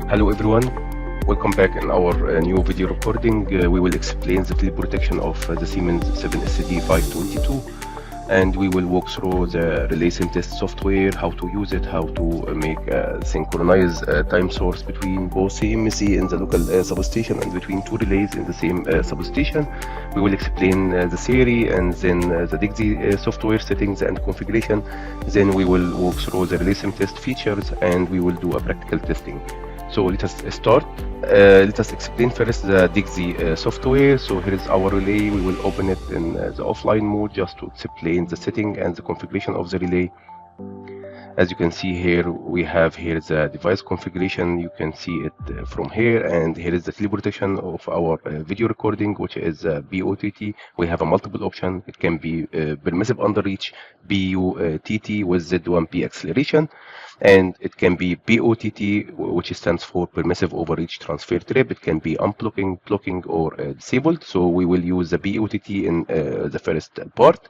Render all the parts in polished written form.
Hello everyone, welcome back in our new video recording. We will explain the teleprotection of the Siemens 7SD522, and we will walk through the RelaySimTest software, how to use it, how to make a synchronized time source between both CMC in the local substation and between two relays in the same substation. We will explain the theory and then the DIGSI software settings and configuration. Then we will walk through the RelaySimTest features and we will do a practical testing. So let us start. Let us explain first the DIGSI software. So here is our relay. We will open it in the offline mode just to explain the setting and the configuration of the relay. As you can see here, we have here the device configuration. You can see it from here, and here is the teleprotection of our video recording, which is POTT. We have a multiple option. It can be permissive underreach, POTT with Z1P acceleration, and it can be POTT, which stands for Permissive Overreach Transfer Trip. It can be unblocking, blocking, or disabled. So we will use the POTT in the first part.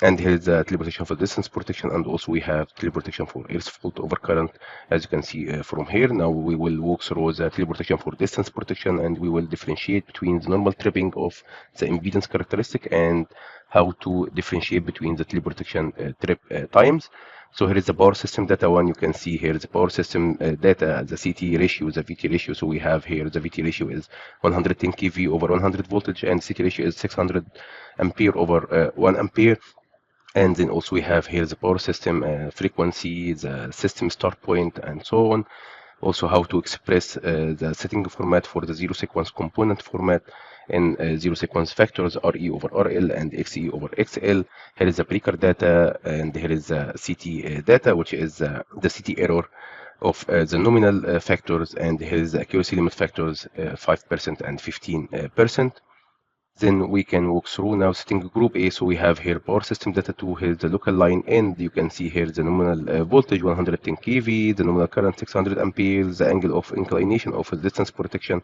And here is the teleprotection for distance protection, and also we have teleprotection for earth fault over current, as you can see from here. Now we will walk through the teleprotection for distance protection, and we will differentiate between the normal tripping of the impedance characteristic and how to differentiate between the teleprotection trip times. So here is the power system data one. You can see here the power system data, the CT ratio, the VT ratio. So we have here the VT ratio is 110 kV over 100 voltage, and CT ratio is 600 ampere over 1 ampere. And then also we have here the power system frequency, the system start point, and so on. Also how to express the setting format for the zero sequence component format in zero sequence factors, RE over RL and XE over XL. Here is the breaker data, and here is the CT data, which is the CT error of the nominal factors, and here is the accuracy limit factors 5% and 15%. Then we can walk through now setting group A. So we have here power system data 2. Here's the local line end. You can see here the nominal voltage 110 kV, the nominal current 600 amperes, the angle of inclination of the distance protection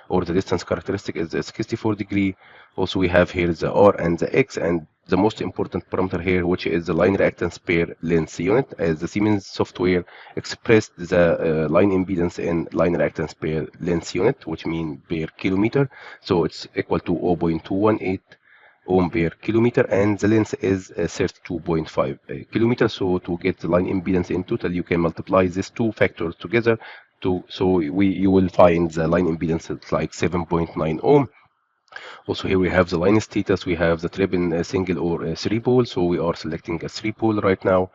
or the distance characteristic is 64 degree. Also we have here the R and the X, and the most important parameter here, which is the line reactance per length unit, as the Siemens software expressed the line impedance in line reactance per length unit, which means per kilometer. So it's equal to 0.218 ohm per kilometer, and the length is 32.5 kilometers. So to get the line impedance in total, you can multiply these two factors together. So you will find the line impedance is like 7.9 ohm. Also here we have the line status. We have the trip in single or three pole. So we are selecting a three pole right now.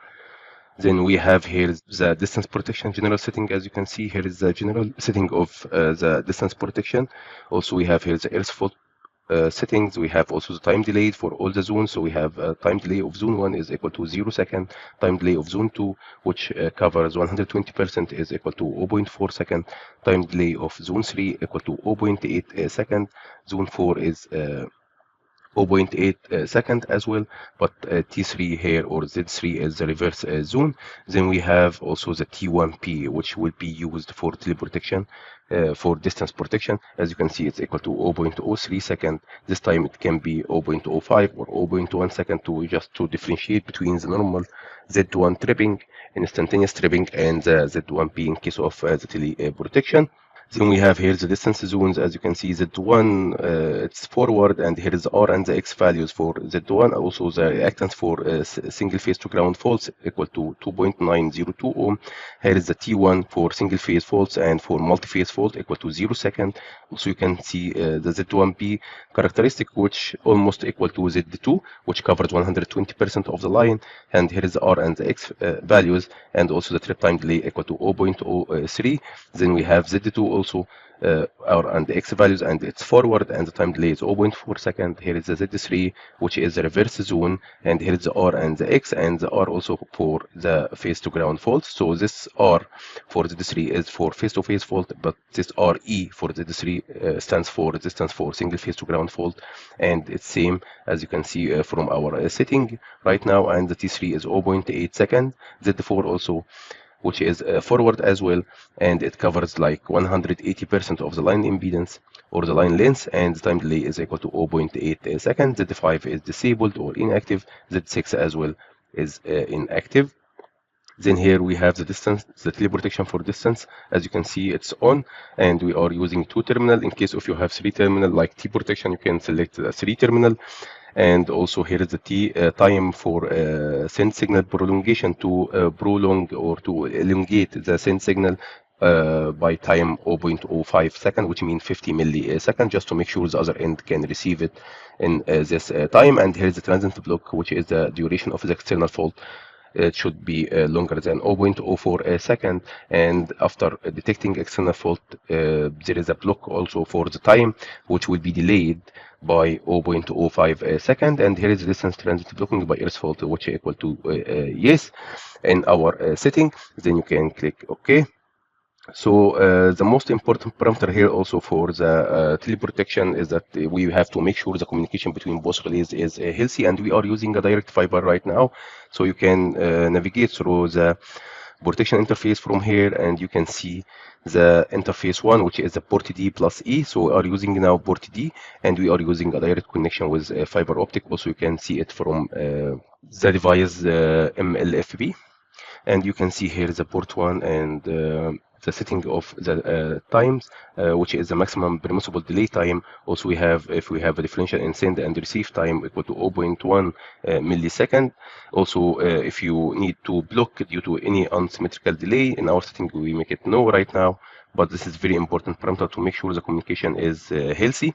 Then we have here the distance protection general setting. As you can see, here is the general setting of the distance protection. Also we have here the earth fault settings. We have also the time delay for all the zones. So we have time delay of zone 1 is equal to 0 second. Time delay of zone 2, which covers 120%, is equal to 0.4 second. Time delay of zone 3 equal to 0.8 second. Zone 4 is 0.8 second as well, but T3 here or Z3 is the reverse zone. Then we have also the T1P, which will be used for teleprotection, for distance protection. As you can see, it's equal to 0.03 second. This time it can be 0.05 or 0.1 second to differentiate between the normal Z1 tripping, instantaneous tripping, and the Z1P in case of the teleprotection. Then we have here the distance zones. As you can see, Z1 it's forward, and here is the R and the X values for Z1. Also the reactance for single phase to ground faults equal to 2.902 ohm. Here is the T1 for single phase faults, and for multi-phase fault equal to 0 second. Also you can see the Z1P characteristic, which almost equal to Z2, which covers 120% of the line. And here is the R and the X values, and also the trip time delay equal to 0.03. Then we have Z2 also R and the X values, and it's forward, and the time delay is 0.4 second. Here is the Z3, which is the reverse zone, and here is the R and the X, and the R also for the phase to ground fault. So this R for Z3 is for face to face fault, but this RE for Z3 stands for resistance for single phase to ground fault, and it's same as you can see from our setting right now. And the T3 is 0.8 second. Z4 also, which is forward as well, and it covers like 180% of the line impedance or the line length, and the time delay is equal to 0.8 seconds. Z5 is disabled or inactive. Z6 as well is inactive. Then here we have the distance, the teleprotection for distance. As you can see, it's on, and we are using 2 terminal. In case if you have 3 terminal like T protection, you can select the 3 terminal. And also here is the time for send signal prolongation to prolong or to elongate the send signal by time 0.05 second, which means 50 milliseconds, just to make sure the other end can receive it in this time. And here is the transient block, which is the duration of the external fault. It should be longer than 0.04 second, and after detecting external fault, there is a block also for the time, which will be delayed by 0.05 second. And here is the distance transient blocking by earth fault, which is equal to yes in our setting. Then you can click OK. So the most important parameter here also for the teleprotection is that we have to make sure the communication between both relays is healthy, and we are using a direct fiber right now. So you can navigate through the protection interface from here, and you can see the interface 1, which is the port D plus E. So we are using now port D, and we are using a direct connection with fiber optic. Also you can see it from the device MLFB, and you can see here the port 1 and the setting of the times, which is the maximum permissible delay time. Also we have, if we have a differential in send and receive time equal to 0.1 millisecond. Also if you need to block due to any unsymmetrical delay, in our setting we make it no right now, but this is very important parameter to make sure the communication is healthy.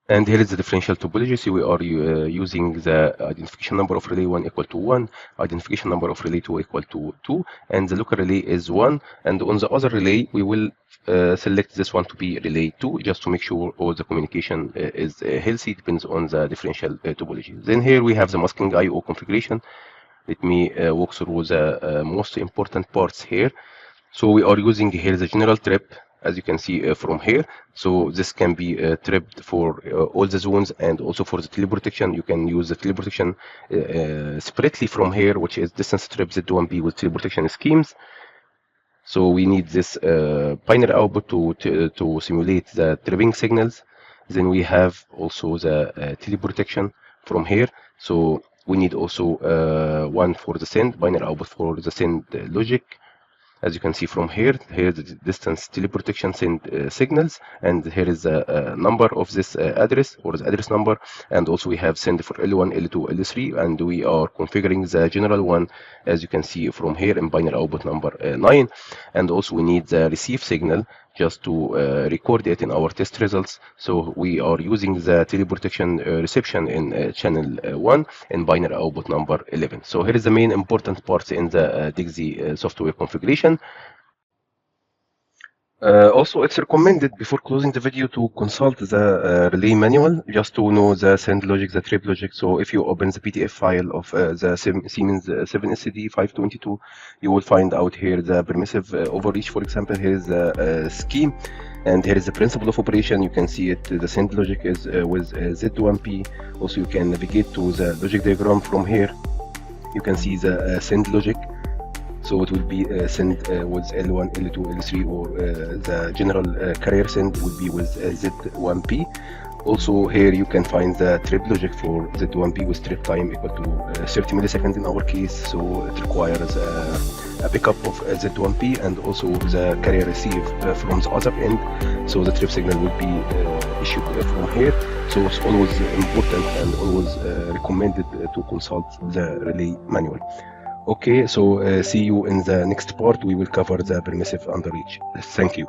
And here is the differential topology. So we are using the identification number of relay 1 equal to 1, identification number of relay 2 equal to 2, and the local relay is 1. And on the other relay, we will select this one to be relay 2, just to make sure all the communication is healthy, depends on the differential topology. Then here we have the masking I/O configuration. Let me walk through the most important parts here. So we are using here the general trip, as you can see from here. So this can be tripped for all the zones, and also for the teleprotection. You can use the teleprotection separately from here, which is distance trip Z1B with teleprotection schemes. So we need this binary output to simulate the tripping signals. Then we have also the teleprotection from here. So we need also one for the send, binary output for the send logic. As you can see from here, here is the distance teleprotection send signals, and here is the number of this address, or the address number, and also we have send for L1, L2, L3, and we are configuring the general one, as you can see from here, in binary output number 9. And also we need the receive signal just to record it in our test results. So we are using the teleprotection reception in channel 1 in binary output number 11. So here is the main important parts in the DIGSI software configuration. Also, it's recommended before closing the video to consult the relay manual, just to know the send logic, the trip logic. So if you open the PDF file of the Siemens 7SD522, you will find out here the permissive overreach, for example. Here is the scheme, and here is the principle of operation. You can see it, the send logic is with Z1P. Also you can navigate to the logic diagram from here. You can see the send logic. So it will be send with L1, L2, L3, or the general carrier send will be with Z1P. Also here you can find the trip logic for Z1P with trip time equal to 30 milliseconds in our case. So it requires a pickup of Z1P and also the carrier receive from the other end. So the trip signal will be issued from here. So it's always important and always recommended to consult the relay manual. Okay, so see you in the next part. We will cover the permissive underreach. Thank you.